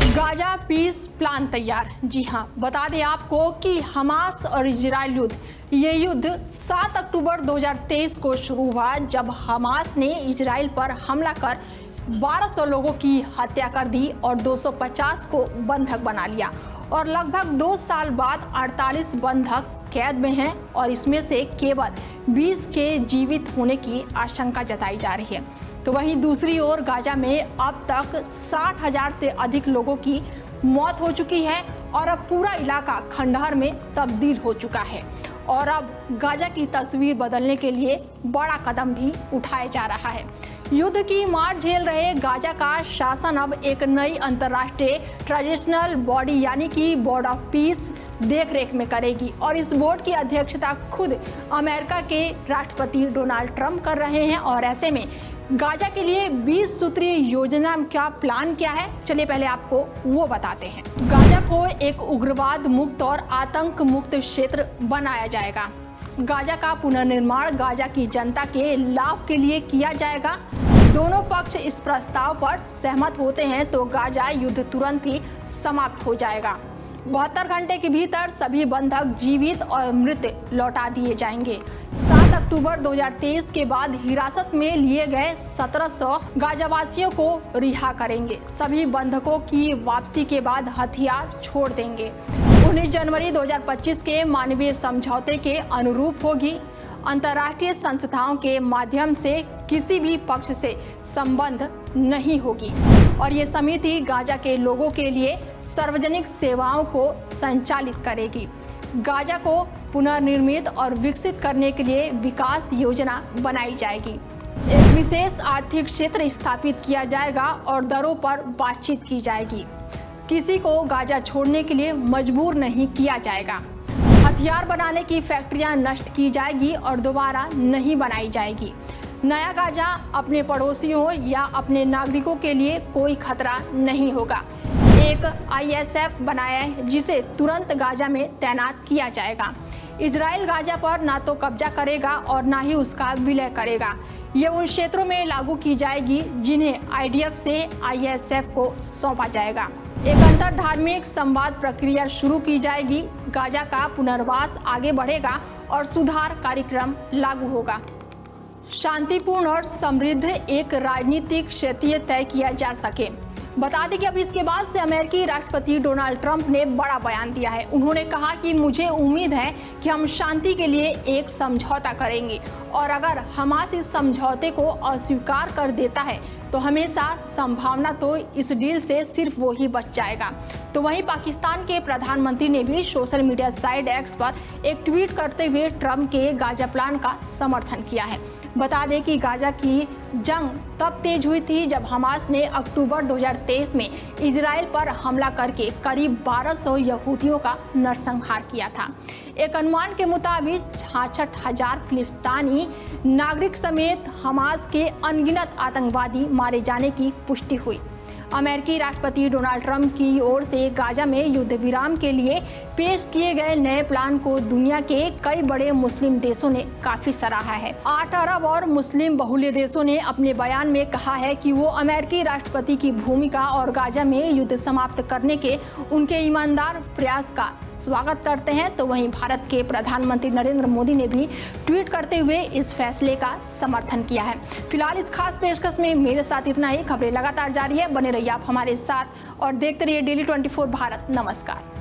Gaza piece plan तैयार। जी हाँ, बता दें आपको कि हमास और इजराइल ये युद्ध 7 अक्टूबर 2023 को शुरू हुआ, जब हमास ने इजराइल पर हमला कर 1200 लोगों की हत्या कर दी और 250 को बंधक बना लिया। और लगभग 2 साल बाद 48 बंधक कैद में हैं और इसमें से केवल 20 के जीवित होने की आशंका जताई जा रही है। तो वहीं दूसरी ओर गाजा में अब तक 60,000 से अधिक लोगों की मौत हो चुकी है और अब पूरा इलाका खंडहर में तब्दील हो चुका है। और अब गाजा की तस्वीर बदलने के लिए बड़ा कदम भी उठाया जा रहा है। युद्ध की मार झेल रहे गाजा का शासन अब एक नई अंतर्राष्ट्रीय ट्रांजिशनल बॉडी यानी कि बोर्ड ऑफ पीस देखरेख में करेगी और इस बोर्ड की अध्यक्षता खुद अमेरिका के राष्ट्रपति डोनाल्ड ट्रंप कर रहे हैं। और ऐसे में गाजा के लिए 20 सूत्रीय योजना का प्लान क्या है, चलिए पहले आपको वो बताते हैं। गाजा को एक उग्रवाद मुक्त और आतंक मुक्त क्षेत्र बनाया जाएगा। गाजा का पुनर्निर्माण गाजा की जनता के लाभ के लिए किया जाएगा। दोनों पक्ष इस प्रस्ताव पर सहमत होते हैं तो गाजा युद्ध तुरंत ही समाप्त हो जाएगा। 72 घंटे के भीतर सभी बंधक जीवित और मृत लौटा दिए जाएंगे। 7 अक्टूबर 2023 के बाद हिरासत में लिए गए 1700 गाजावासियों को रिहा करेंगे। सभी बंधकों की वापसी के बाद हथियार छोड़ देंगे। 19 जनवरी 2025 के मानवीय समझौते के अनुरूप होगी। अंतर्राष्ट्रीय संस्थाओं के माध्यम से किसी भी पक्ष से संबंध नहीं होगी और ये समिति गाजा के लोगों के लिए सार्वजनिक सेवाओं को संचालित करेगी। गाजा को पुनर्निर्मित और विकसित करने के लिए विकास योजना बनाई जाएगी। एक विशेष आर्थिक क्षेत्र स्थापित किया जाएगा और दरों पर बातचीत की जाएगी। किसी को गाजा छोड़ने के लिए मजबूर नहीं किया जाएगा। हथियार बनाने की फैक्ट्रियां नष्ट की जाएगी और दोबारा नहीं बनाई जाएगी। नया गाजा अपने पड़ोसियों या अपने नागरिकों के लिए कोई खतरा नहीं होगा। एक ISF बनाया है जिसे तुरंत गाजा में तैनात किया जाएगा। इजराइल गाजा पर ना तो कब्जा करेगा और ना ही उसका विलय करेगा। ये उन क्षेत्रों में लागू की जाएगी जिन्हें IDF से ISF को सौंपा जाएगा। एक अंतर धार्मिक संवाद प्रक्रिया शुरू की जाएगी। गाजा का पुनर्वास आगे बढ़ेगा और सुधार कार्यक्रम लागू होगा। शांतिपूर्ण और समृद्ध एक राजनीतिक क्षेत्र तय किया जा सके। बता दें कि अब इसके बाद से अमेरिकी राष्ट्रपति डोनाल्ड ट्रंप ने बड़ा बयान दिया है। उन्होंने कहा कि मुझे उम्मीद है कि हम शांति के लिए एक समझौता करेंगे और अगर हमास इस समझौते को अस्वीकार कर देता है तो हमेशा संभावना तो इस डील से सिर्फ वो ही बच जाएगा। तो वहीं पाकिस्तान के प्रधानमंत्री ने भी सोशल मीडिया साइट एक्स पर एक ट्वीट करते हुए ट्रंप के गाजा प्लान का समर्थन किया है। बता दें कि गाजा की जंग तब तेज हुई थी जब हमास ने अक्टूबर 2023 में इजराइल पर हमला करके करीब 1200 यहूदियों का नरसंहार किया था। एक अनुमान के मुताबिक 66,000 फिलिस्तीनी नागरिक समेत हमास के अनगिनत आतंकवादी मारे जाने की पुष्टि हुई। अमेरिकी राष्ट्रपति डोनाल्ड ट्रंप की ओर से गाजा में युद्ध विराम के लिए पेश किए गए नए प्लान को दुनिया के कई बड़े मुस्लिम देशों ने काफी सराहा है। 8 अरब और मुस्लिम बहुल्य देशों ने अपने बयान में कहा है कि वो अमेरिकी राष्ट्रपति की भूमिका और गाजा में युद्ध समाप्त करने के उनके ईमानदार प्रयास का स्वागत करते हैं। तो वहीं भारत के प्रधानमंत्री नरेंद्र मोदी ने भी ट्वीट करते हुए इस फैसले का समर्थन किया है। फिलहाल इस खास पेशकश में मेरे साथ इतना ही। खबरें लगातार जारी है, बने रहिए आप हमारे साथ और देखते रहिए डेली 24 भारत। नमस्कार।